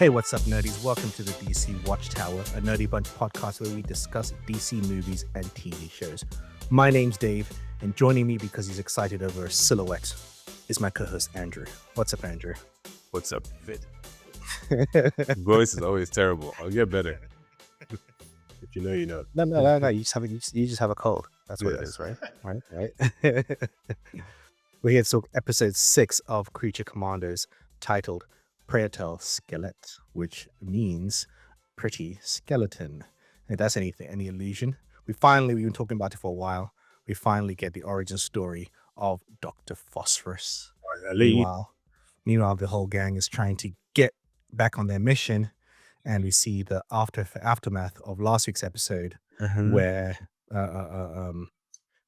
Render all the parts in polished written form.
Hey, what's up, nerdies? Welcome to the DC Watchtower, a nerdy bunch podcast where we discuss DC movies and TV shows. My name's Dave, and joining me because he's excited over a silhouette is my co-host Andrew. What's up, Andrew? What's up, Fit? Voice is always terrible. I'll get better. If you know, you know. No. You just have a cold. That's what it is, right? Right. We're here to talk episode 6 of Creature Commandos, titled Praetor Skelet, which means pretty skeleton. If that's any illusion, we've been talking about it for a while. We finally get the origin story of Dr. Phosphorus. Meanwhile, the whole gang is trying to get back on their mission, and we see the aftermath of last week's episode where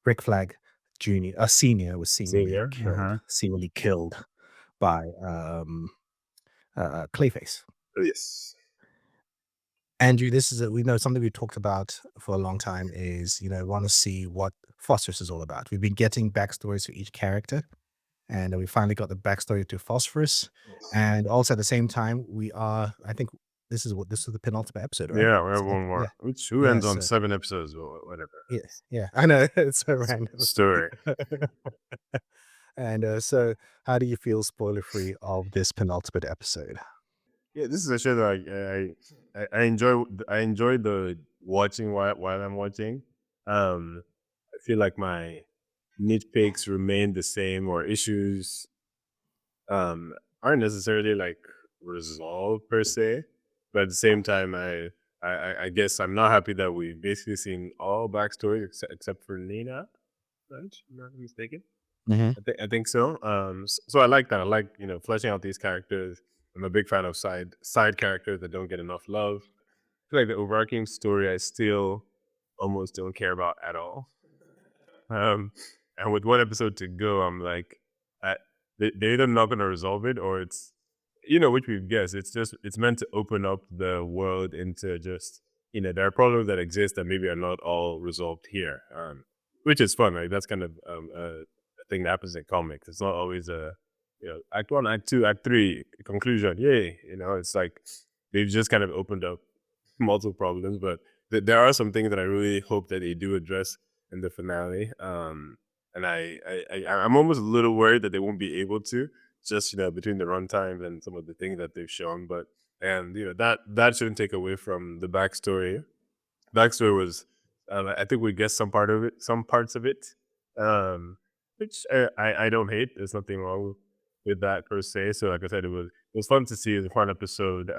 Rick Flag Senior was seemingly killed by Clayface. Yes. Andrew, we know something we talked about for a long time is, want to see what Phosphorus is all about. We've been getting backstories for each character, and we finally got the backstory to Phosphorus. And also at the same time, I think this is the penultimate episode, right? Yeah, we have one more. Yeah. Who ends on 7 episodes or whatever. Yeah. I know, it's so random. Story. And so how do you feel spoiler-free of this penultimate episode? Yeah, this is a show that I enjoy. I enjoy the watching while I'm watching. I feel like my nitpicks remain the same, or issues aren't necessarily like resolved per se. But at the same time, I guess I'm not happy that we've basically seen all backstory except for Nina. Right? If I'm not mistaken. I think so. So I like that. I like fleshing out these characters. I'm a big fan of side characters that don't get enough love. I feel like the overarching story I still almost don't care about at all. And with one episode to go, I'm like, they're either not going to resolve it, or it's which we've guessed. It's meant to open up the world into just there are problems that exist that maybe are not all resolved here. Which is fun, right? That's kind of a thing that happens in comics. It's not always a act 1, act 2, act 3 conclusion. Yay! It's like they've just kind of opened up multiple problems, but there are some things that I really hope that they do address in the finale. And I'm almost a little worried that they won't be able to, just between the runtimes and some of the things that they've shown. But that shouldn't take away from the backstory. Backstory was, I think we guessed some parts of it, which I don't hate. There's nothing wrong with that per se. So like I said, it was fun to see the one episode.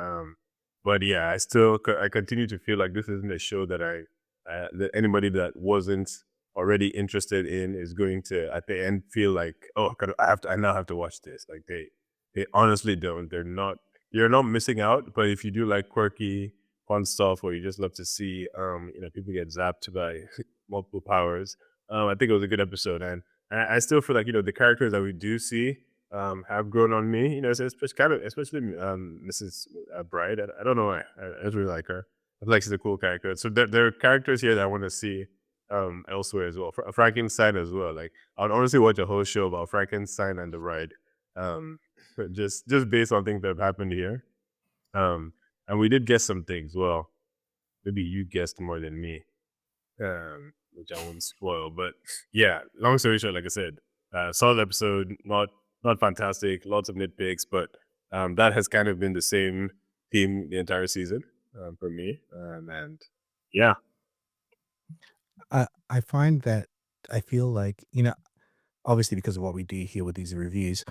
But yeah, I continue to feel like this isn't a show that that anybody that wasn't already interested in is going to at the end feel like, oh, I now have to watch this. Like they honestly don't. You're not missing out. But if you do like quirky, fun stuff, or you just love to see people get zapped by multiple powers, I think it was a good episode. And I still feel like the characters that we do see have grown on me. Especially Mrs. Bride. I don't know why. I just really like her. I feel like she's a cool character. So there are characters here that I want to see elsewhere as well. Frankenstein as well. Like I'd honestly watch a whole show about Frankenstein and the Bride, just based on things that have happened here. And we did guess some things. Well, maybe you guessed more than me, which I won't spoil. But yeah, long story short, like I said, solid episode. Not fantastic. Lots of nitpicks, but that has kind of been the same theme the entire season for me. And yeah. I find that I feel like, obviously because of what we do here with these reviews,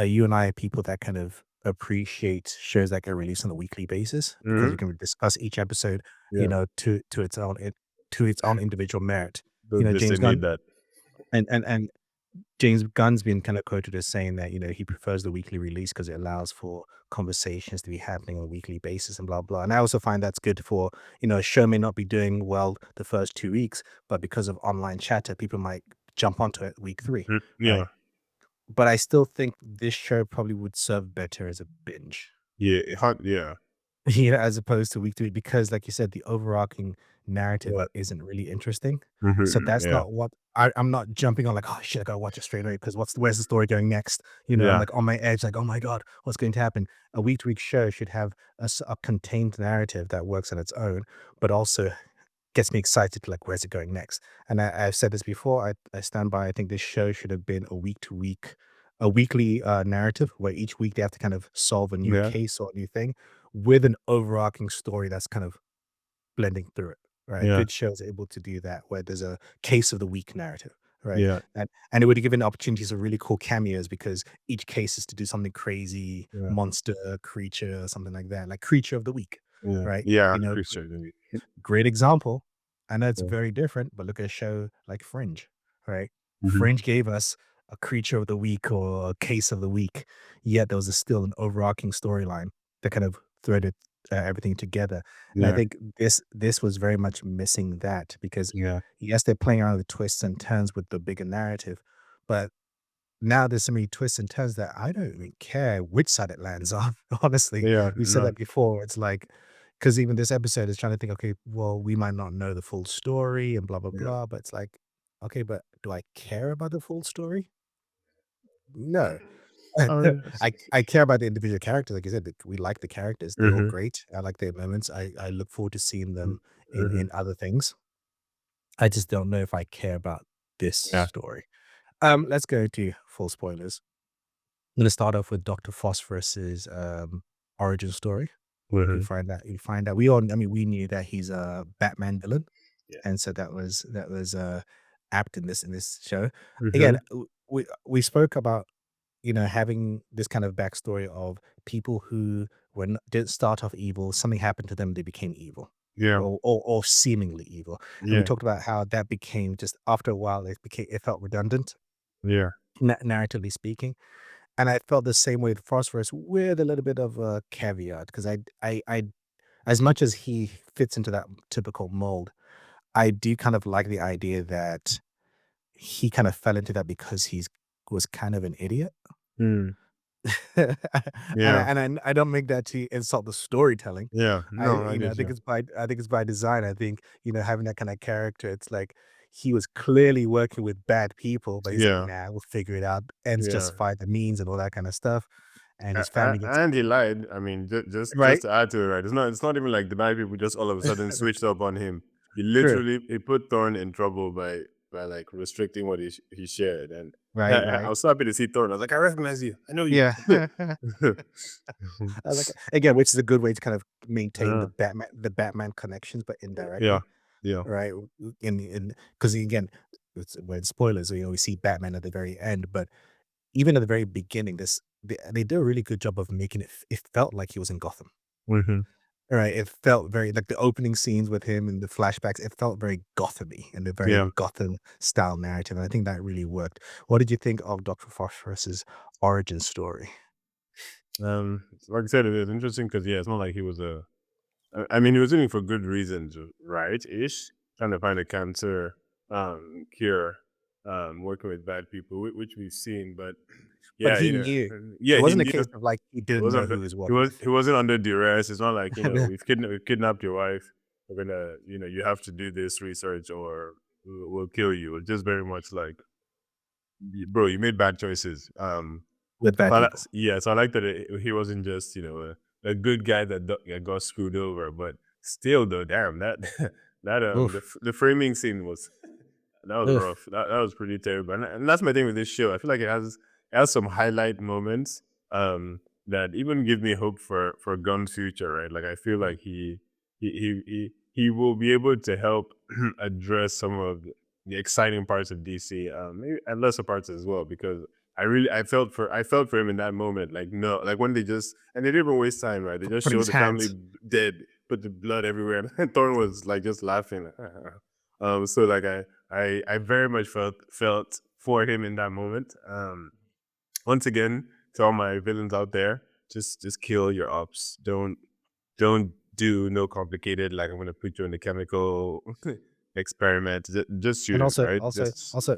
you and I are people that kind of appreciate shows that get released on a weekly basis because we can discuss each episode, to its own individual merit. James Gunn, that. and James Gunn's been kind of quoted as saying that, he prefers the weekly release because it allows for conversations to be happening on a weekly basis and blah, blah. And I also find that's good for, a show may not be doing well the first 2 weeks, but because of online chatter, people might jump onto it week 3. Yeah. Right? But I still think this show probably would serve better as a binge. Yeah. as opposed to week to week, because like you said, the overarching narrative Yeah. isn't really interesting. So Mhm. that's Yeah. not what I'm not jumping on like, oh shit, I gotta watch it straight away because where's the story going next? I'm Yeah. like on my edge, like, oh my God, what's going to happen? A week to week show should have a contained narrative that works on its own, but also gets me excited to like, where's it going next? And I've said this before. I stand by. I think this show should have been a weekly narrative where each week they have to kind of solve a new Yeah. case or a new thing with an overarching story that's kind of blending through it. Right, Yeah. good shows are able to do that where there's a case of the week narrative. Right, Yeah. and it would have given opportunities of really cool cameos because each case is to do something crazy, Yeah. monster, creature, something like that, like creature of the week. Yeah. Right, Yeah. you know, Creature. Maybe. great example. I know it's Yeah. very different, but look at a show like Fringe, right? Mhm. Fringe gave us a creature of the week or a case of the week, yet there was still an overarching storyline that kind of threaded everything together. And I Yeah. think this was very much missing that because Yeah. yes, they're playing around with the twists and turns with the bigger narrative, but now there's so many twists and turns that I don't even care which side it lands on. Honestly, Yeah. we've said No. that before. It's like, because even this episode is trying to think, okay, well, we might not know the full story and blah blah Yeah. blah, but it's like, okay, but do I care about the full story? No. Oh. I care about the individual characters. Like I said, we like the characters. They're all Mhm. great. I like their moments. I look forward to seeing them in Mhm. other things. I just don't know if I care about this Yeah. story. Let's go to full spoilers. I'm gonna start off with Dr. Phosphorus's origin story. Mhm. You find out we all I mean, we knew that he's a Batman villain, Yeah. and so that was apt in this show. Again, Mhm. we spoke about, having this kind of backstory of people who didn't start off evil, something happened to them, they became evil. Yeah. Or seemingly evil. And we Yeah. talked about how that became just after a while it felt redundant, Yeah. narratively speaking. And I felt the same way with Phosphorus with a little bit of a caveat because I as much as he fits into that typical mold, I do kind of like the idea that he kind of fell into that because he's was kind of an idiot. Mm. and Yeah. I don't make that to insult the storytelling. Yeah. No, I I get think you. I think it's by design. I think, having that kind of character, it's like he was clearly working with bad people, but he's like, Yeah. nah, we'll figure it out. Ends Yeah. justify the means and all that kind of stuff. And his family gets And he lied. I mean, just right. to add to it, right? It's not even like the bad people just all of a sudden switched up on him. He True. literally he put Thorn in trouble by like restricting what he shared. And Right, yeah, I right. was so happy to see Thorn. I was like, I recognize you. I know you. Yeah. I like again, which is a good way to kind of maintain Yeah. The Batman connections, but Yeah. indirectly, Yeah. right? In because again, when spoilers, we see Batman at the very end, but even at the very beginning, they did a really good job of making it felt like he was in Gotham. Mhm. Right. It felt very like the opening scenes with him and the flashbacks, it felt very Gotham-y and a very Yeah. Gotham style narrative. And I think that really worked. What did you think of Dr. Phosphorus's origin story? Like I said, it is interesting because yeah, it's not like he was a. I mean, he was doing it for good reasons, right? Ish, trying to find a cancer cure, working with bad people, which we've seen. But But yeah, he knew. It yeah, he wasn't a knew case of like he it didn't know wasn't. who he was He working was with. he wasn't under duress. It's not like Yeah. we've kidnapped your wife. We're gonna you have to do this research or we'll kill you. It's just very much like, bro, you made bad choices. With bad people. Yeah, so I like that he wasn't just a good guy that got screwed over, but still though, damn that that Oof. the framing scene was that was Oof. rough. That was pretty terrible, and that's my thing with this show. I feel like it has some highlight moments that even give me hope for Gunn's future. Right, like I feel Mm. like he will be able to help address some of the exciting parts of DC, maybe and lesser parts as well, because I felt for him in that moment. Like no, like when they just and they didn't even waste time, right? They just Putting showed his the family hands dead, put the blood everywhere, and Thorne was like just laughing. So like I very much felt for him in that moment. Once again, to all my villains out there, just kill your ops. Don't do no complicated. Like I'm gonna put you in the chemical experiment. Just shoot and him, right? Just also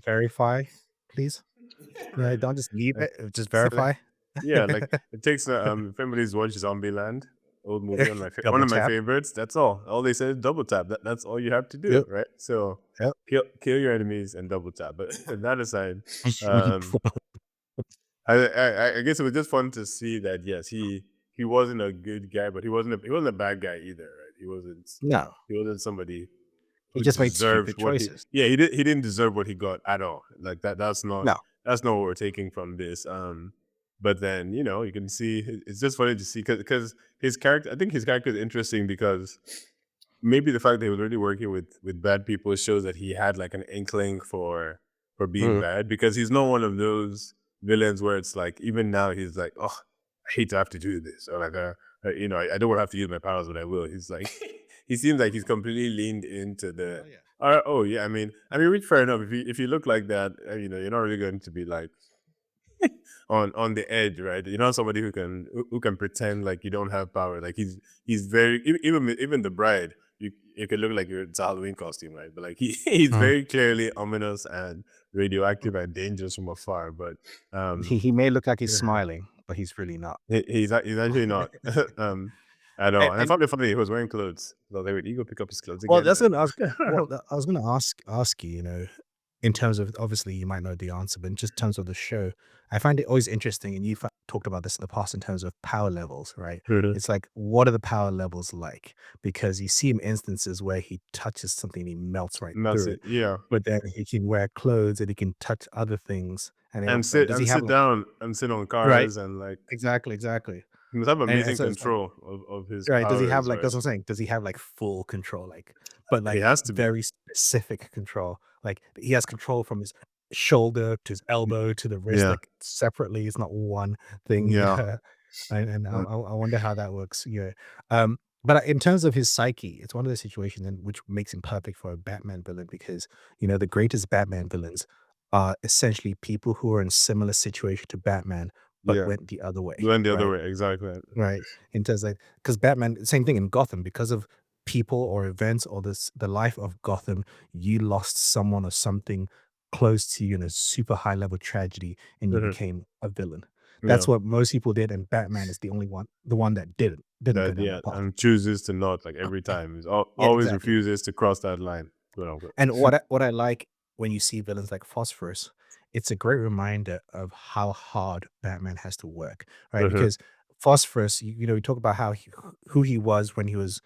verify, please. Yeah, don't just leave like, it. Just so, like, verify. yeah, like it takes if anybody's watched Zombieland, old movie, one Double of my tap. favorites. That's all they said is double tap. That's all you have to do, Yep. right? So Yep. kill your enemies and double tap. But that aside, um, I guess it was just fun to see that yes, he wasn't a good guy, but he wasn't a bad guy either, right? No, He wasn't somebody he who just made deserved stupid what choices. he didn't deserve what he got at all. Like No. that's not what we're taking from this. But then you can see it's just funny to see because his character, I think his character is interesting because maybe the fact that he was already working with bad people shows that he had like an inkling for being Mhm. bad, because he's not one of those villains where it's like even now he's like, oh, I hate to have to do this, or like I don't want to have to use my powers, but I will. He's like he seems like he's completely leaned into Oh the yeah. oh yeah, I mean, fair enough. If you look like that, you're not really going to be like on the edge, right? You're not somebody who can pretend like you don't have power. Like he's very even the bride. You could look like it's a Halloween costume, right? But like he's Mhm. very clearly ominous and radioactive and dangerous from afar. But um, He may look like he's smiling, but he's really not. he's actually not at all. And I And found it funny he was wearing clothes. So they would you go pick up his clothes well, again. that's gonna ask. Well, I was gonna ask you. In terms of obviously you might know the answer, but in just terms of the show, I find it always interesting. And you've talked about this in the past in terms of power levels, right? Mhm. It's like, what are the power levels like? Because you see him instances where he touches something, and he melts right And that's through it. it. Yeah. But then he can wear clothes and he can touch other things. And And does he have sit like down and sit on right? cars and like Exactly, exactly. he must have And amazing so it's like control of his right, does he have, powers, like right? that's what I'm saying, does he have, like, full control, like but, He like, has to be. very specific control? Like, he has control from his shoulder to his elbow to the wrist, Yeah. like, separately, it's not one thing, Yeah. and Um, I wonder how that works, yeah. But in terms of his psyche, it's one of those situations in which makes him perfect for a Batman villain because, the greatest Batman villains are essentially people who are in similar situation to Batman, but yeah. went the other way, Went the other right? way, exactly. Right. In terms like, because Batman, same thing in Gotham, because of people or events or the life of Gotham, you lost someone or something close to you in a super high level tragedy and you Mhm. became a villain. Yeah. That's what most people did, and Batman is the one that didn't go That down yeah, that path. and chooses to not like every time. Yeah, Always exactly. refuses to cross that line. Quote unquote. And what I like when you see villains like Phosphorus, it's a great reminder of how hard Batman has to work, right? Mhm. Because Phosphorus, we talk about who he was when he was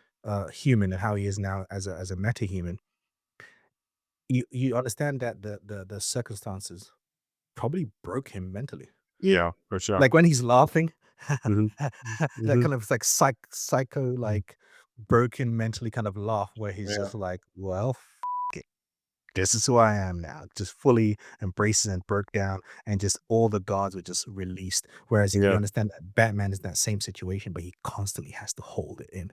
human and how he is now as a meta-human. You understand that the circumstances probably broke him mentally. Yeah, for sure. Like when he's laughing, Mhm. that Mhm. kind of like psycho, Mhm. like broken mentally kind of laugh where he's Yeah. just like, well, this is who I am now. Just fully embraces and broke down, and just all the gods were just released. Whereas you Yeah. understand that Batman is in that same situation, but he constantly has to hold it in.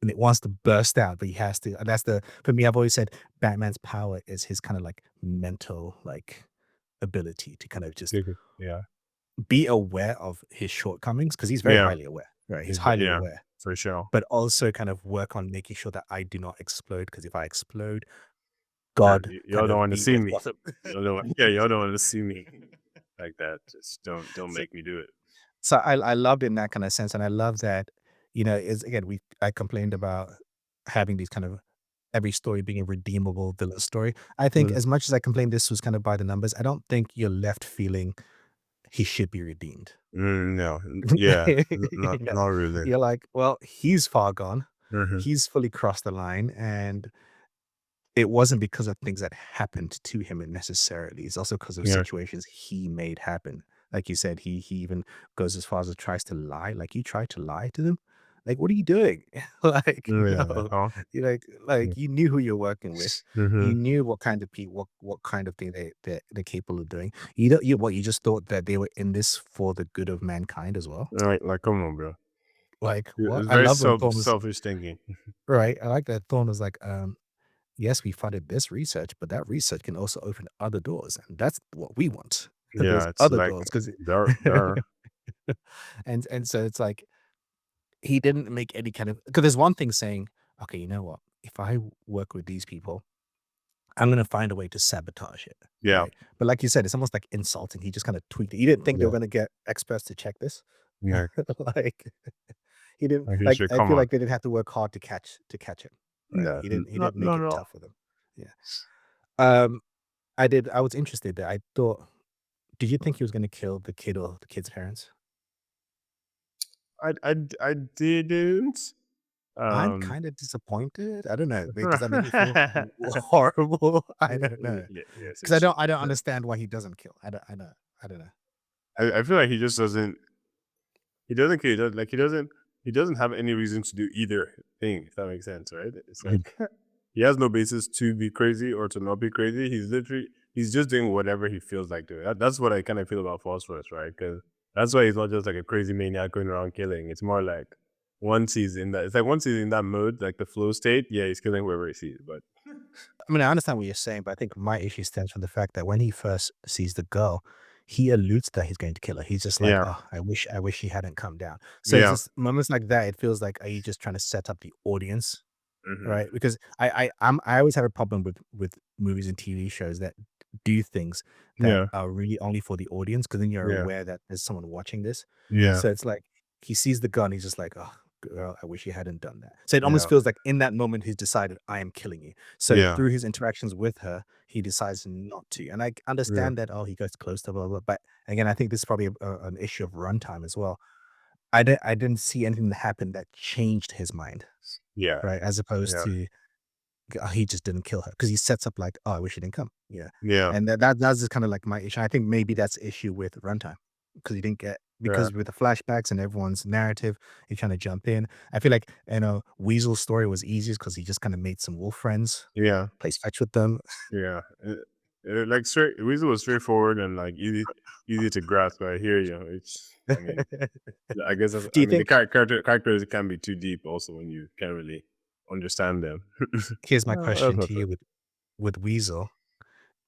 And it wants to burst out, but he has to. And that's for me, I've always said Batman's power is his kind of like mental like ability to kind of just Yeah. be aware of his shortcomings because he's very Yeah. highly aware, right? He's highly Yeah, aware, for sure. but also kind of work on making sure that I do not explode because if I explode, And God y'all kind don't of want to be see with me. Gotham. Y'all don't want to see me like that. Just don't So make me do it. so I loved in that kind of sense, and I love that, is again, I complained about having these kind of every story being a redeemable villain story. I think Mhm. as much as I complained this was kind of by the numbers, I don't think you're left feeling he should be redeemed. No. Yeah. No. Not really. You're like, well, he's far gone. Mhm. He's fully crossed the line, and it wasn't because of things that happened to him necessarily. It's also because of Yeah. situations he made happen. Like you said, he even goes as far as tries to lie. Like, "You tried to lie to them? Like, what are you doing?" Like, Yeah. no. Oh. You Yeah. you knew who you're working with. You Mhm. knew what kind of people, what kind of thing they're capable of doing. You don't you just thought that they were in this for the good of mankind as well? Right. Like, come on, bro. Like, what? It's I very love when Thorne was selfish thinking. right. I like that Thorne was like, yes, we funded this research, but that research can also open other doors, and that's what we want. Those Yeah, it's other like doors, because there. and so it's like he didn't make any kind of because there's one thing saying, okay, you know what? If I work with these people, I'm gonna find a way to sabotage it, Yeah. right? But like you said, it's almost like insulting. He just kind of tweaked it. You didn't think they were Yeah. gonna get experts to check this, Yeah. like He didn't Like he like. should I come feel on. like they didn't have to work hard to catch him. Right? No, He not didn't make not it at all. tough for them. Yeah. Um. I did. I was interested. That I thought. Did you think he was going to kill the kid or the kid's parents? I didn't. I'm Um, kind of disappointed. I don't know. Does that make me feel horrible? I don't know. yes, Because it should. I don't understand why he doesn't kill. I don't know. I feel like he just doesn't. He doesn't care. He doesn't have any reason to do either thing. If that makes sense, right? It's Mhm. like he has no basis to be crazy or to not be crazy. He's just doing whatever he feels like doing. That's what I kind of feel about Phosphorus, right? Because that's why he's not just like a crazy maniac going around killing. It's more like once he's in that. It's like once he's in that mode, like the flow state. Yeah, he's killing wherever he sees. But I mean, I understand what you're saying, but I think my issue stems from the fact that when he first sees the girl, he alludes that he's going to kill her. He's just like, yeah, "Oh, I wish she hadn't come down." So it's yeah, just moments like that. It feels like, are you just trying to set up the audience, hmm, right? Because I always have a problem with movies and TV shows that do things that yeah, are really only for the audience, because then you're yeah, aware that there's someone watching this. yeah, So it's like he sees the gun, he's just like, "Oh, girl, I wish you hadn't done that." So it almost yeah, feels like in that moment he's decided, "I am killing you." So yeah, through his interactions with her, he decides not to. And I yeah, understand that, oh, he goes close to blah blah. But again, I think this is probably an issue of runtime as well. I didn't see anything that happened that changed his mind, yeah, right? As opposed yeah, to he just didn't kill her because he sets up like, "Oh, I wish he didn't come." Yeah. yeah, And that's just kind of like my issue. I think maybe that's the issue with runtime because you didn't get yeah, because with the flashbacks and everyone's narrative, you're trying to jump in. I feel like, Weasel's story was easiest because he just kind of made some wolf friends, yeah. plays fetch with them. Yeah, like straight Weasel was straightforward and like easy to grasp. I hear you. It's I mean I guess that's, Do I you mean the think characters can be too deep also when you can't really understand them. here's my That's question not to fair. you with Weasel.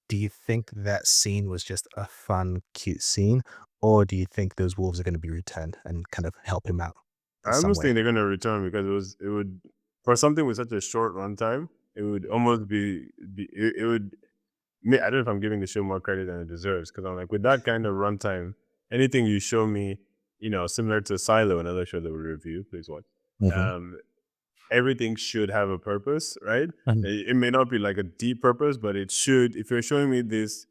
Do you think that scene was just a fun, cute scene, or do you think those wolves are gonna be returned and kind of help him out in I some almost think way? they're gonna return because it would for something with such a short runtime, it would almost it would I don't know if I'm giving the show more credit than it deserves because I'm like with that kind of runtime, anything you show me, similar to Silo, another show that we review, please watch. Mhm. Um, Everything should have a purpose, right? Mhm. It may not be like a deep purpose, but it should. If you're showing me this,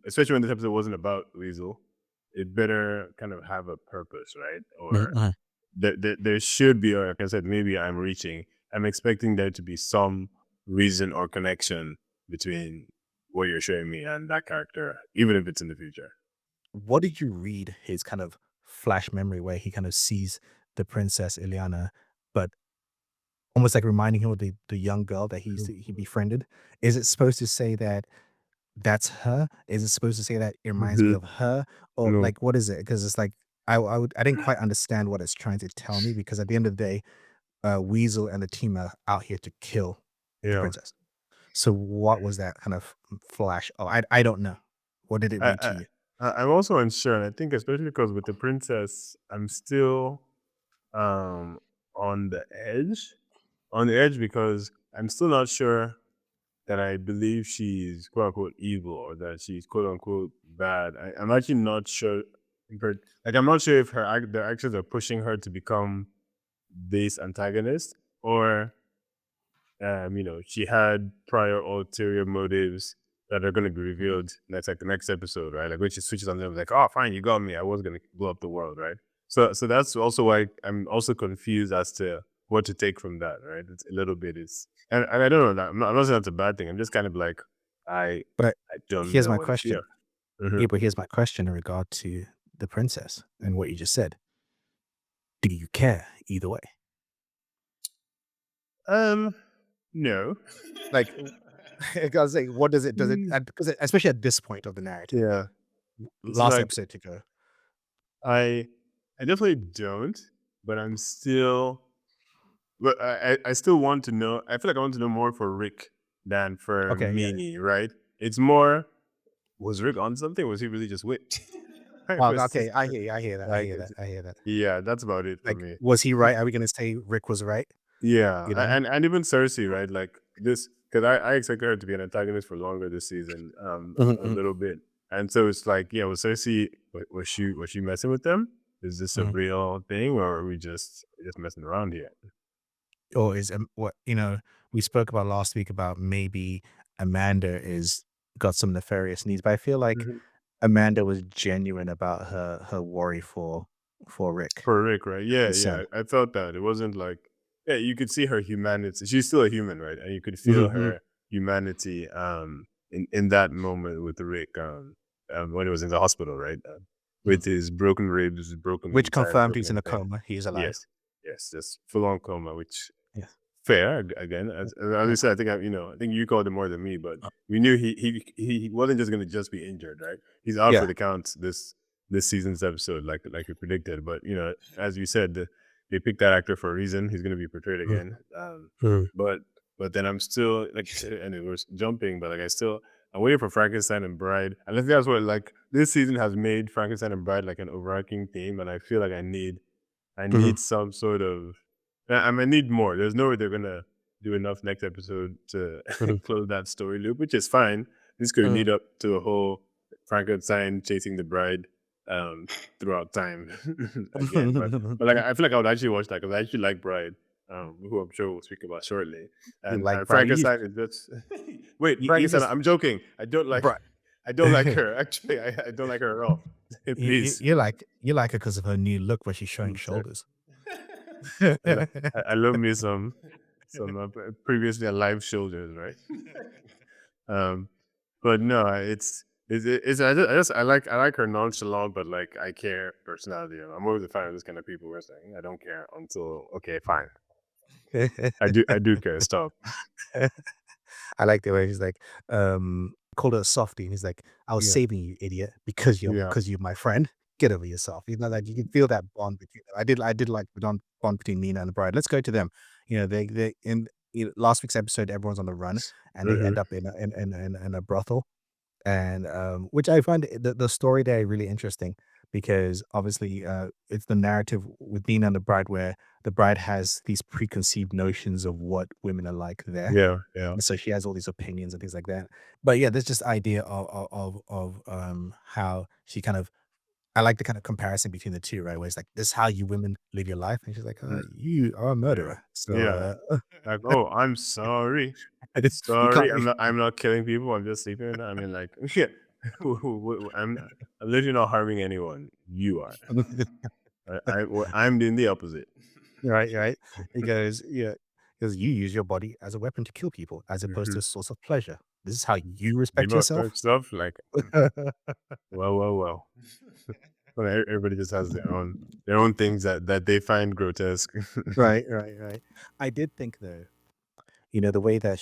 especially when this episode wasn't about Weasel, it better kind of have a purpose, right? Mhm, Or mhm. there should be, or like I said, maybe I'm reaching. I'm expecting there to be some reason or connection between what you're showing me and that character, even if it's in the future. What did you read his kind of flash memory where he kind of sees the princess Ileana, but almost like reminding him of the young girl that he befriended? Is it supposed to say that that's her? Is it supposed to say that it reminds me Mhm. of her? Or No. like, what is it? Because it's like I didn't quite understand what it's trying to tell me because at the end of the day, Weasel and the team are out here to kill the Yeah. princess. So what was that kind of flash? Oh, I don't know. What did it I, read to I you? I'm also unsure, and I think especially because with the princess, I'm still on the edge, because I'm still not sure that I believe she's quote unquote evil or that she's quote unquote bad. I'm actually not sure. Like I'm not sure if their actions are pushing her to become this antagonist or she had prior ulterior motives that are going to be revealed. That's like the next episode, right? Like when she switches on them, like, oh, fine, you got me. I was going to blow up the world, right? So that's also why I'm also confused as to what to take from that, right? It's a little bit is, and I don't know that I'm not saying that's a bad thing. I'm just kind of like, I But I don't here's my know if yeah. question. Mhm. Yeah, but here's my question in regard to the princess and what you just said. Do you care either way? Um, no. Like, I gotta say, what does it, Mm, because especially at this point of the narrative, yeah, it's last like episode to go. I I definitely don't, but I'm still. But I still want to know. I feel like I want to know more for Rick than for Okay, yeah. Minnie, right? It's more. Was Rick on something? Was he really just whipped? Right, Well, was okay, I hear you. I hear that. I like, hear that. I hear that. yeah, that's about it for Like, me. was he right? Are we gonna say Rick was right? Yeah, You know? and even Cersei, right? Like this, because I expected her to be an antagonist for longer this season, Mhm, a mhm. little bit, and so it's like, yeah, was Cersei was she messing with them? Is this a Mhm. real thing, or are we just messing around here? Or is what we spoke about last week about maybe Amanda is got some nefarious needs, but I feel like Mhm. Amanda was genuine about her worry for Rick For Rick, right? Yeah, and yeah. Sam. I felt that. It wasn't like, yeah, you could see her humanity. She's still a human, right? And you could feel Mhm, her humanity in that moment with Rick when he was in the hospital, right? mhm. With his broken ribs, broken Which entire confirmed he's broken in a everything. coma. He's alive. Yes, yes, just full on coma, which Yeah. fair again. As Yeah. I said, I think I think you called it more than me, but we knew he wasn't just going to just be injured, right? He's out for Yeah. the count this season's episode, like we predicted. But as you said, they picked that actor for a reason. He's going to be portrayed Mm, again. mm, But then I'm still like, and it was jumping, but like I'm waiting for Frankenstein and Bride, and I think that's what like this season has made Frankenstein and Bride like an overarching theme, and I feel like I mhm, need some sort of I might need more. There's no way they're gonna do enough next episode to mhm, close that story loop, which is fine. This could mhm. lead up to a whole Frankenstein chasing the bride um, throughout time again. But like I feel like I would actually watch that because I actually like Bride, who I'm sure we'll speak about shortly. You And like Bride. Frankenstein is just wait, You Frankenstein. just I'm joking. Bride. I don't like her. Actually, I don't like her at all. Please. You like her because of her new look where she's showing Mm, sir. shoulders. I love me some previously alive shoulders, right? um, but no, I like her nonchalant, but like I care personality. I'm always a fan of this kind of people where it's like I don't care until okay, fine. I do care. Stop. I like the way he's like, called her a softie, and he's like, "I was Yeah, saving you, idiot, yeah. because you're my friend. Get over yourself." Like you can feel that bond between them. I did like the bond between Nina and the bride. Let's go to them. They in last week's episode, everyone's on the run, and they Hmm. end up in a brothel. And which I find the story there really interesting because obviously it's the narrative with Nina and the bride where the bride has these preconceived notions of what women are like there, Yeah, yeah, and so she has all these opinions and things like that. But yeah, there's just idea of how she kind of I like the kind of comparison between the two, right? Where it's like, this is how you women live your life. And she's like, mm, you are a yeah, murderer. So yeah. Like, oh, I'm sorry. you Sorry, can't I'm not killing people. I'm just sleeping with them. I mean, like, yeah, I'm literally not harming anyone. You are. I'm doing the opposite. right, right. He goes, yeah, because you use your body as a weapon to kill people as opposed to Hmm. a source of pleasure. This is how you respect People yourself. stuff like, well, well, well. Well, everybody just has their own things that they find grotesque. Right, right, right. I did think though, the way that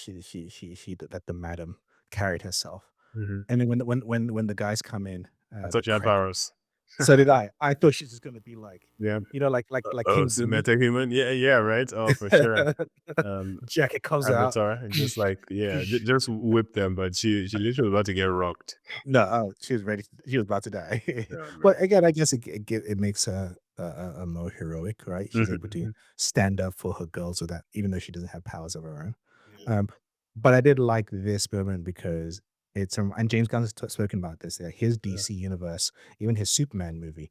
that the madam carried herself. Hmm. And then when the guys come in, I the thought you had prep. powers. So did I. I thought she's just gonna be like, Yeah. like Oh, King so Boomy. metahuman. Yeah, yeah, right. Oh, for sure. Um, Jacket comes out. Avatar and just like yeah, just whip them. But she literally was about to get rocked. No, oh, she was ready. She was about to die. Yeah, But again, I guess it makes her a more heroic, right? She's able to mhm. stand up for her girls with that, even though she doesn't have powers of her own. Yeah. Um, but I did like this moment because and James Gunn's spoken about this. His Yeah. DC universe, even his Superman movie,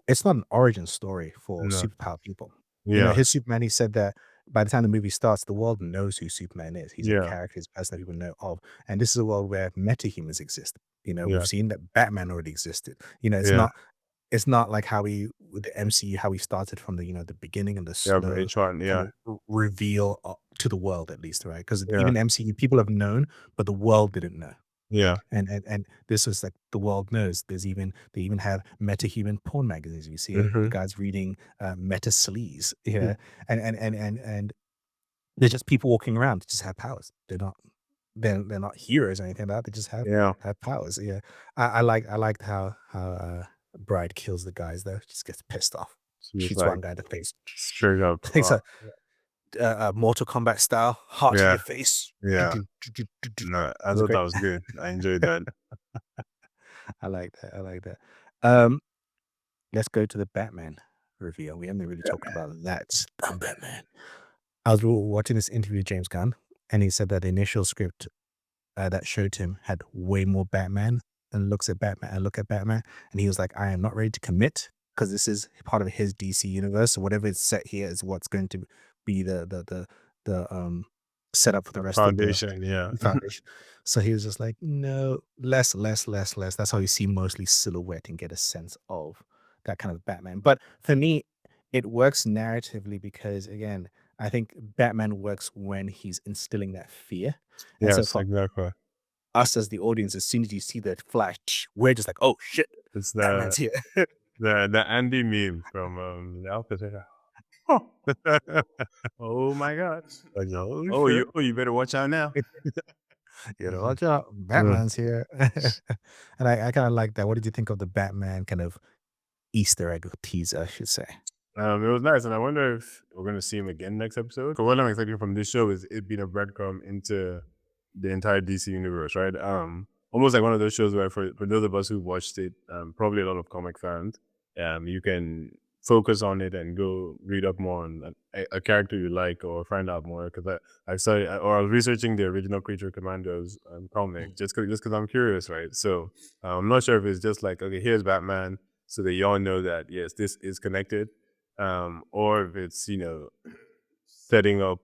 it's not an origin story for No. superpower people. Yeah. His Superman, he said that by the time the movie starts, the world knows who Superman is. He's a Yeah. character, he's a person that people know of. And this is a world where metahumans exist. We've Yeah. seen that Batman already existed. Yeah. It's not like how we with the MCU, how we started from the beginning and the Yeah. slow H one. kind Yeah. of reveal to the world, at least, right? Because Yeah. even MCU people have known, but the world didn't know. Yeah. And this was like the world knows. They even have meta-human porn magazines. We see it. The Hmm. guys reading meta sleaze. Yeah. And they're just people walking around that just have powers. They're not heroes or anything like that. They just Yeah. have powers. Yeah. I liked how Bride kills the guys though. Just gets pissed off. She was Shoots one like guy in the face. straight up. Takes a Mortal Kombat style, heart to Yeah. your face. Yeah. No, I Was thought that great. was good. I enjoyed that. I like that. I like that. Um, let's go to the Batman reveal. We haven't really talked about that. The Batman. I was watching this interview with James Gunn, and he said that the initial script that showed him had way more Batman and look at Batman, and he was like, "I am not ready to commit because this is part of his DC universe. So whatever is set here is what's going to be the setup for the A rest of the foundation, yeah. foundation. So he was just like, no, less, less, less, less. That's how you see mostly silhouette and get a sense of that kind of Batman. But for me, it works narratively because again, I think Batman works when he's instilling that fear. And so Yes, for exactly. us as the audience, as soon as you see that flash, we're just like, oh shit, It's Batman's here. the Andy meme from the Office. Oh my God. Like, oh, Oh, shit. you better watch out now. You know, watch out, Batman's here. And I kind of like that. What did you think of the Batman kind of Easter egg teaser, I should say? It was nice, and I wonder if we're gonna see him again next episode. Because what I'm expecting from this show is it being a breadcrumb into the entire DC universe, right? Almost like one of those shows where for those of us who watched it, probably a lot of comic fans, you can focus on it and go read up more on a character you like or find out more. Because I saw or I was researching the original Creature Commandos comic just because I'm curious, right? So I'm not sure if it's just like, okay, here's Batman, so that y'all know that yes, this is connected, or if it's setting up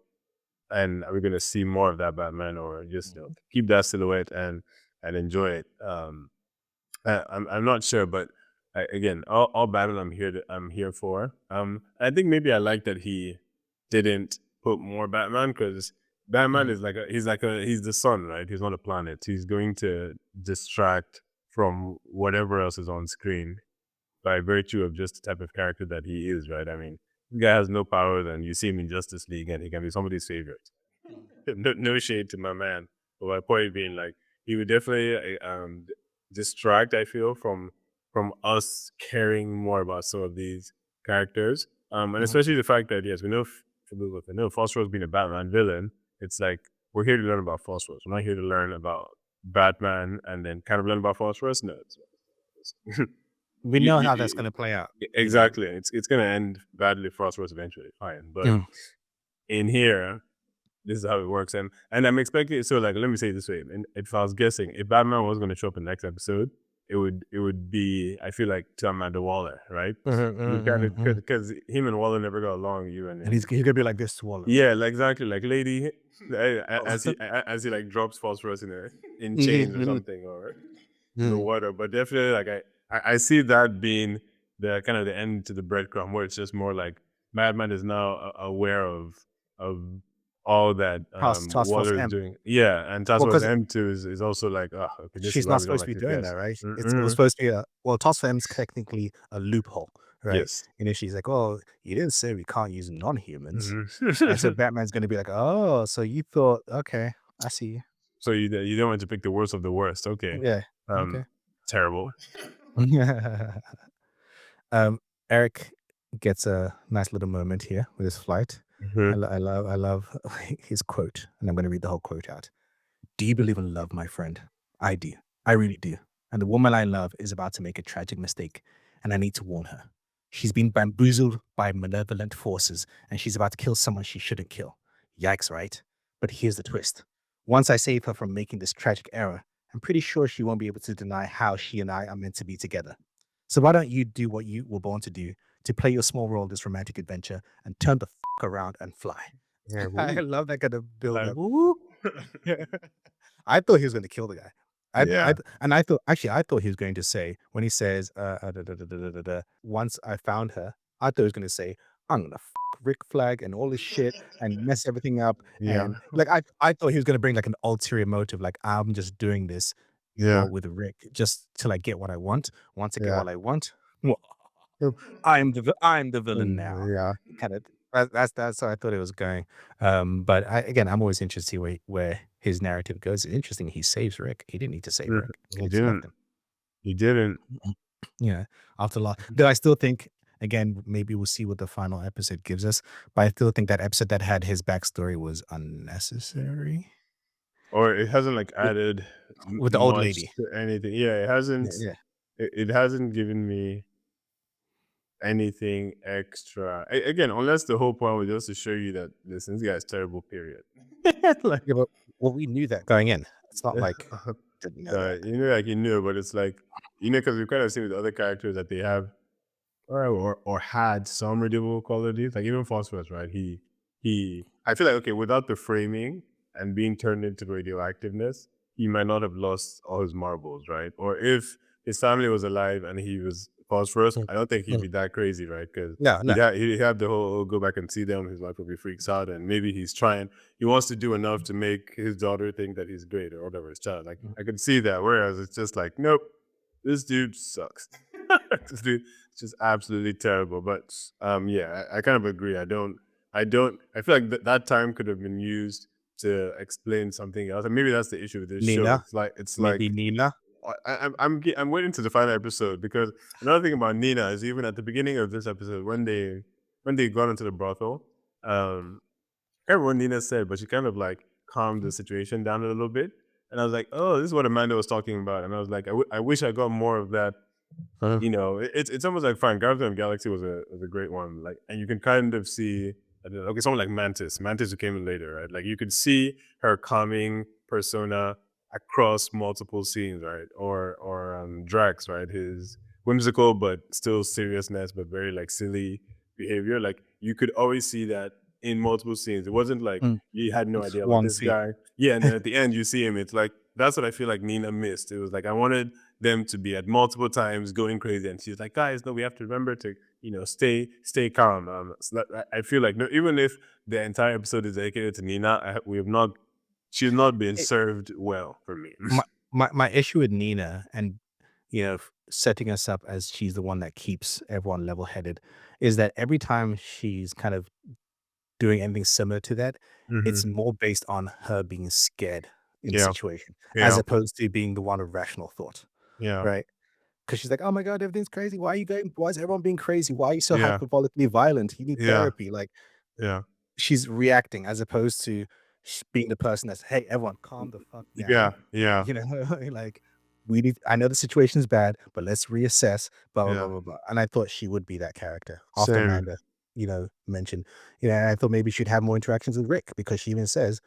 and are we going to see more of that Batman, or just keep that silhouette and enjoy it. I'm not sure, but again, all Batman I'm here for. I think maybe I like that he didn't put more Batman, because Batman is he's the sun, right? He's not a planet. He's going to distract from whatever else is on screen by virtue of just the type of character that he is, right? I mean, the guy has no powers, and you see him in Justice League, and he can be somebody's favorite. No shade to my man, but my point being, like, he would definitely distract, I feel, from us caring more about some of these characters, and especially the fact that yes, we know Phosphorus being a Batman villain. It's like we're here to learn about Phosphorus. We're not here to learn about Batman and then kind of learn about Phosphorus. No, We know how that's going to play out. exactly. It's going to end badly for us eventually. Fine, but in here, this is how it works, and I'm expecting. So, like, let me say it this way: and if I was guessing, if Batman was going to show up in the next episode, it would be, I feel like, to Amanda Waller, right? Because him and Waller never got along. And he's gonna be like this to Waller. Yeah, like, exactly, like lady, as he like drops phosphorus in chains or something, or the water. But definitely, like, I see that being the kind of the end to the breadcrumb, where it's just more like Madman is now aware of all that Task Force Waller is M. doing. Yeah, and Task Force 'cause M2 is also like, oh, okay, this she's is why not we don't supposed to like be to doing guess. that, right? It was supposed to be Task Force M is technically a loophole, right? Yes. She's like, "Oh, you didn't say we can't use non-humans," and so Batman's gonna be like, "Oh, so you thought, okay, I see you." So you don't want to pick the worst of the worst, okay? Yeah. Okay. Terrible. Eric gets a nice little moment here with his flight. I love his quote, and I'm going to read the whole quote out. "Do you believe in love, my friend? I do. I really do. And the woman I love is about to make a tragic mistake, and I need to warn her. She's been bamboozled by malevolent forces, and she's about to kill someone she shouldn't kill. Yikes, right? But here's the twist. Once I save her from making this tragic error, I'm pretty sure she won't be able to deny how she and I are meant to be together. So why don't you do what you were born to do, to play your small role in this romantic adventure and turn the around and fly?" Yeah, I love that kind of build like, up. I thought he was going to kill the guy. Yeah. I thought he was going to say, when he says, once I found her, I thought he was going to say, "I'm going to Rick Flag and all this shit and mess everything up." Yeah. And like, I thought he was going to bring like an ulterior motive. Like, I'm just doing this Yeah. with Rick just till I get what I want. Once I get Yeah. what I want, I'm the villain now. Yeah. Kind of. That's how I thought it was going. But I'm always interested to see where his narrative goes. It's interesting. He saves Rick. He didn't need to save Rick. He He just left didn't. him. He didn't. Yeah. After a lot, though, I still think, again, maybe we'll see what the final episode gives us. But I still think that episode that had his backstory was unnecessary. Or it hasn't like added With the old much lady. to anything. Yeah, it hasn't. Yeah. It hasn't given me anything extra. Again, unless the whole point was just to show you that, listen, this guy's terrible. Period. Like, well, we knew that going in. It's not like didn't know that. Like you knew, but it's like, because we've kind of seen with other characters that they have or had some redeemable qualities. Like even phosphorus, right? He. I feel like okay, without the framing and being turned into radioactiveness, he might not have lost all his marbles, right? Or if his family was alive and he was phosphorus, Mm, I don't think he'd mm. be that crazy, right? Because No, no. he'd have the whole go back and see them. His wife probably freaks out, and maybe he wants to do enough to make his daughter think that he's great or whatever, his child. Like Mm. I could see that. Whereas it's just like, nope, this dude sucks. This dude is just absolutely terrible. But yeah, I kind of agree. I feel like that time could have been used to explain something else. And maybe that's the issue with this show. Nina, It's like maybe Nina. I'm waiting to the final episode because another thing about Nina is even at the beginning of this episode when they got into the brothel, um, everyone Nina said, but she kind of like calmed the situation down a little bit. And I was like, oh, this is what Amanda was talking about. And I was like, I wish I got more of that. Uh, It's almost like fine. Guardians of the Galaxy was a great one. Like, and you can kind of see, okay, someone like Mantis who came in later, right? Like you could see her calming persona across multiple scenes, right? Or Drax, right? His whimsical but still seriousness, but very like silly behavior. Like you could always see that in multiple scenes. It wasn't like mm. you had no It's idea about one this scene. guy. Yeah, and then at the end you see him. It's like that's what I feel like Nina missed. It was like I wanted them to be at multiple times going crazy, and she's like, "Guys, no, we have to remember to stay calm." So I feel like no, even if the entire episode is dedicated to Nina, she's not been It, served well for me. my issue with Nina and setting us up as she's the one that keeps everyone level headed is that every time she's kind of doing anything similar to that, Hmm. it's more based on her being scared in the Yeah, situation as yeah, opposed to being the one of rational thought, yeah, right? Because she's like, "Oh my god, everything's crazy. Why are you going? Why is everyone being crazy? Why are you so yeah, hyperbolically violent? You need yeah, therapy." Like yeah, she's reacting as opposed to being the person that's, "Hey, everyone, calm the fuck yeah, down." yeah, You know, like we need. I know the situation is bad, but let's reassess. Blah blah blah yeah. blah blah. And I thought she would be that character after Same. Amanda, mentioned. I thought maybe she'd have more interactions with Rick because she even says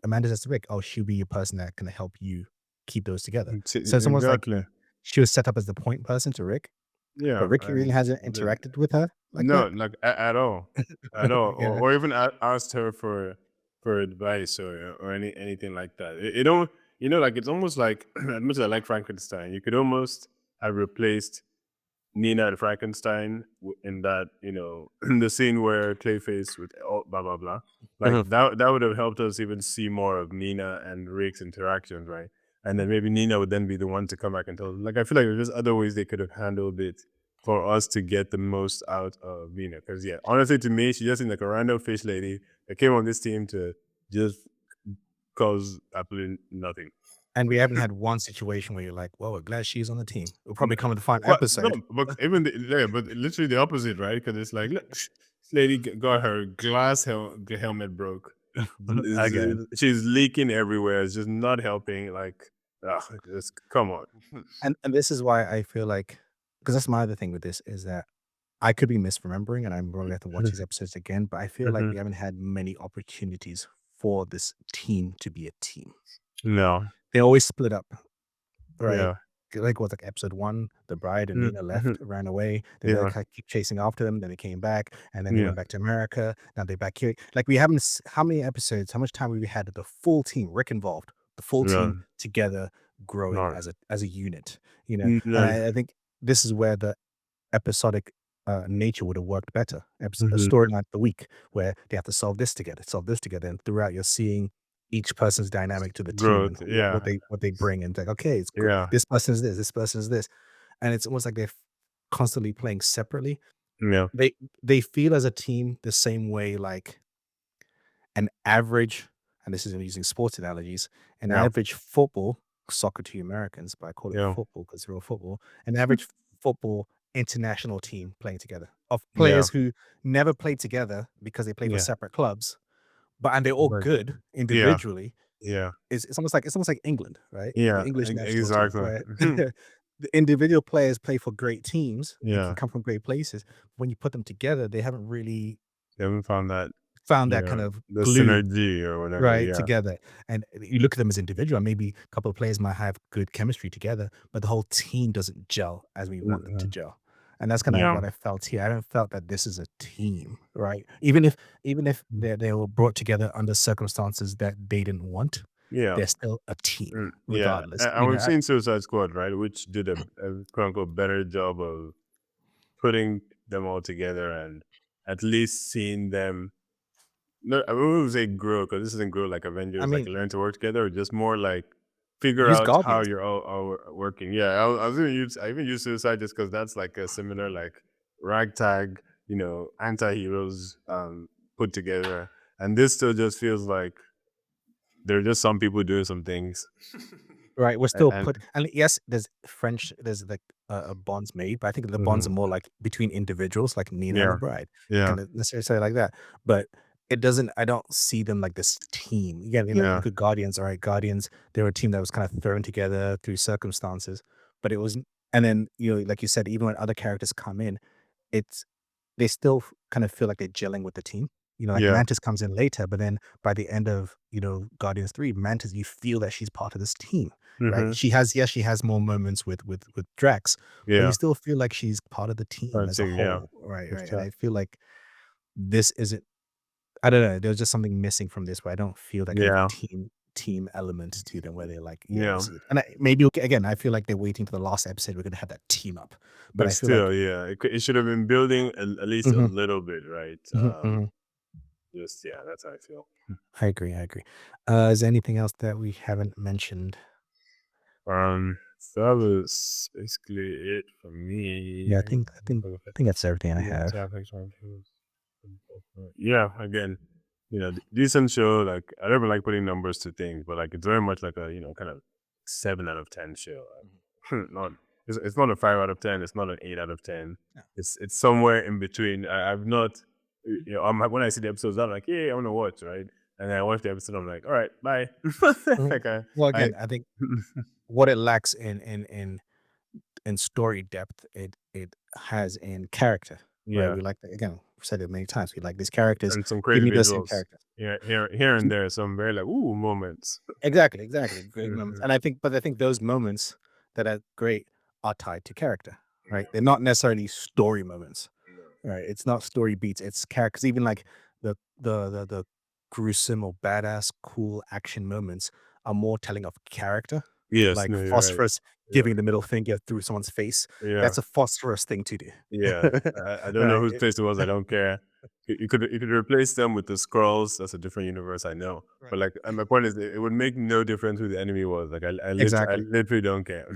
Amanda says to Rick, "Oh, she'll be your person that can help you keep those together." So it's almost like Exactly. she was set up as the point person to Rick, but Yeah, Rick really and hasn't the, interacted with her like no, that. like at all, at all, Yeah. or even asked her for advice or anything like that. It don't, like it's almost like as much as I like Frankenstein, you could almost have replaced Nina and Frankenstein in that, in the scene where Clayface with all blah blah blah, like Mhm. that would have helped us even see more of Nina and Rick's interactions, right? And then maybe Nina would then be the one to come back and tell. Like I feel like there's other ways they could have handled it for us to get the most out of Nina. Because yeah, honestly, to me, she just seemed like a random fish lady that came on this team to just cause absolutely nothing. And we haven't had one situation where you're like, "Well, we're glad she's on the team." We'll probably come in the final But no, episode. but even yeah, but literally the opposite, right? Because it's like, look, this lady got her glass helmet broke. Again. She's leaking everywhere. It's just not helping. Like, just come on. And this is why I feel like, because that's my other thing with this is that I could be misremembering, and I'm gonna have to watch these episodes again, but I feel like Mhm. we haven't had many opportunities for this team to be a team. No. They always split up. Right. Yeah. Like, what, like episode 1, the bride and Nina Mhm. left, ran away, then they, Yeah. like, keep chasing after them, then they came back, and then they Yeah. went back to America, now they're back here. Like, we haven't how many episodes, how much time have we had the full team, Rick involved, the full Yeah. team together growing No. as a unit, you know? And No. I think this is where the episodic, nature would have worked better. A Mhm. storyline per week where they have to solve this together, and throughout you're seeing each person's dynamic to the team and Growth. what Yeah. they bring, and it's like, okay, it's Yeah. this person is this person is this, and it's almost like they're constantly playing separately. Yeah. They feel as a team the same way like an average, and this is using sports analogies, an Yeah. average football, soccer to you Americans, but I call it Yeah. football because it's real football, an average football international team playing together of Yeah. players who never played together because they play for Yeah. separate clubs, and they're all But good yeah. individually. Yeah. It's almost like England, right? The Yeah. English national team, Exactly. where the individual players play for great teams and can Yeah. come from great places. When you put them together, they haven't really They haven't found that, found that kind of the glue, synergy or whatever. right, Yeah. together. And you look at them as individual, and maybe a couple of players might have good chemistry together, but the whole team doesn't gel as we want them to gel. And that's kind of what I felt here. I don't felt that this is a team, right? Even if they were brought together under circumstances that they didn't want, Yeah. they're still a team, Yeah. regardless. And we've seen Suicide Squad, right? Which did a quote unquote better job of putting them all together and at least seeing them. No, I wouldn't say grow, because this isn't grow like Avengers, like learn to work together, or just more like figure use out how Guardians. you're all working. Yeah, I was gonna use, I even use Suicide just because that's like a similar like ragtag, anti-heroes put together, and this still just feels like there are just some people doing some things. Right, we're still And and yes, there's like bonds made, but I think the bonds are more like between individuals, like Nina and the yeah, bride. yeah, Kind of necessarily say like that, but it doesn't. I don't see them like this team. Again, yeah, look at Guardians. All right, Guardians. They were a team that was kind of thrown together through circumstances, but it wasn't. And then like you said, even when other characters come in, it's they still kind of feel like they're gelling with the team. Like yeah. Mantis comes in later, but then by the end of Guardians 3, Mantis, you feel that she's part of this team, right? Mm-hmm. She has more moments with Drax, but you Yeah, still feel like she's part of the team I'd as a say yeah, whole, right? for Right, and sure. I feel like this isn't. I don't know. There's just something missing from this where I don't feel that kind of Yeah, team element to them where they're like, yeah, yeah. this is it. And maybe again, I feel like they're waiting for the last episode. We're gonna have that team up, but But I feel like. still, yeah, it should have been building at least a Mhm, little bit, right? mhm. Just yeah, that's how I feel. I agree. I agree. Is there anything else that we haven't mentioned? So that was basically it for me. Yeah, I think that's everything I have. Yeah, again, decent show. Like I never like putting numbers to things, but like it's very much like a kind of 7 out of 10 show. Not it's not a 5 out of 10. It's not an 8 out of 10. Yeah. It's somewhere in between. I've not, when I see the episodes, I'm like, yeah, I want to watch, right? And then I watch the episode, I'm like, all right, bye. Mhm. Like Well, I again, I think what it lacks in story depth, it has in character. Right? yeah, We like again. We've said it many times. We like these characters. and some Give crazy me those same visuals. characters. Here and there, some very like ooh moments. Exactly. Great moments. Mhm. And I think those moments that are great are tied to character. Right? They're not necessarily story moments. Right. It's not story beats. It's characters. Even like the gruesome or badass cool action moments are more telling of character. Yes, Like no, you're right. Phosphorus Yeah, giving the middle finger through someone's face. yeah. That's a Phosphorus thing to do. Yeah, I don't know Right. whose place it was. I don't care. You could replace them with the scrolls. That's a different universe. I know, Right. but like, and my point is, it would make no difference who the enemy was. Like, I Exactly. literally don't care.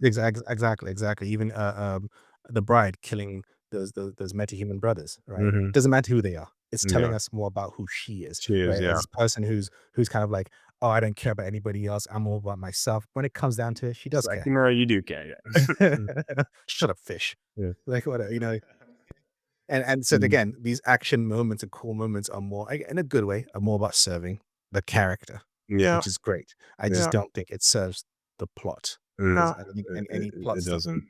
Exactly. Even the bride killing those metahuman brothers, right? Hmm. Doesn't matter who they are. It's telling Yeah, us more about who she is, she is. right? Yeah, As a person who's kind of like, oh, I don't care about anybody else. I'm all about myself. When it comes down to it, she it's does like care. you do care. Yeah, Shut up, fish. yeah, Like whatever. And so mm, again, these action moments and cool moments are more, in a good way, are more about serving the character, yeah, which is great. I just yeah. don't think it serves the plot. No, Because I don't think any it plot stuff. doesn't.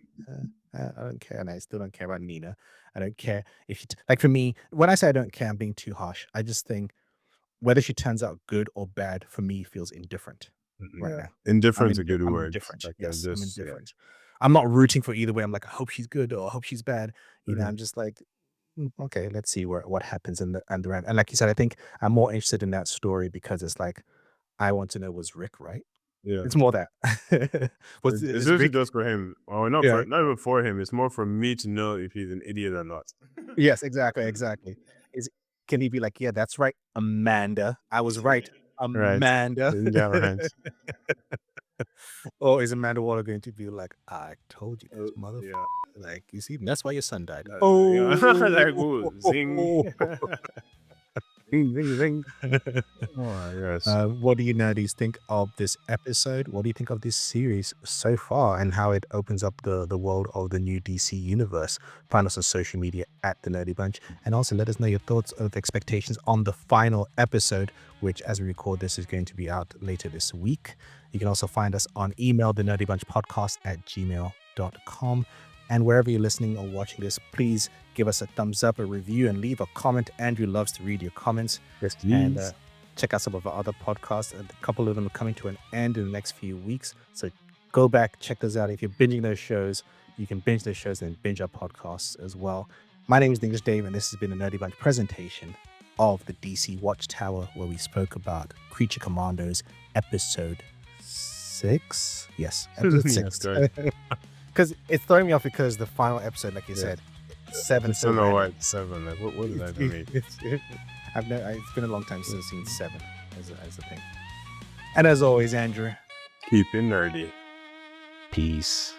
I don't care, and I still don't care about Nina. I don't care if she like for me. When I say I don't care, I'm being too harsh. I just think whether she turns out good or bad for me feels indifferent right Yeah, now. indifferent's a good I'm word. indifferent. Like, Yes, I'm just yeah. indifferent. I'm not rooting for either way. I'm like, I hope she's good or I hope she's bad. Mhm. I'm just like, okay, let's see what happens in the end. And like you said, I think I'm more interested in that story because it's like I want to know, was Rick right? Yeah. It's more that was It's is usually Rick just for him, or not yeah. for, not even for him. It's more for me to know if he's an idiot or not. Yes, exactly. Is can he be like, yeah, that's right, Amanda. I was right, Right. Amanda. Yeah, right. Or is Amanda Waller going to be like, I told you this, motherfucker. Yeah. Like, you see, that's why your son died. Yeah. Oh, Like, ooh, zing. Zing, zing, zing. Oh, yes. What do you nerdies think of this episode? What do you think of this series so far and how it opens up the world of the new DC universe? Find us on social media at The Nerdy Bunch. And also let us know your thoughts of expectations on the final episode, which as we record this is going to be out later this week. You can also find us on email, thenerdybunchpodcast@gmail.com. And wherever you're listening or watching this, please give us a thumbs up, a review, and leave a comment. Andrew loves to read your comments. Yes, And please. check out some of our other podcasts. A couple of them are coming to an end in the next few weeks. So go back, check those out. If you're binging those shows, you can binge those shows and binge our podcasts as well. My name is English Dave, and this has been a Nerdy Bunch presentation of the DC Watchtower, where we spoke about Creature Commandos episode 6. Yes, episode 6. Because it's throwing me off because the final episode, like you said, 7. I don't know why it's 7. Like, what does that mean? It's been a long time since I've seen 7 as a thing. And as always, Andrew, Keep it nerdy. peace.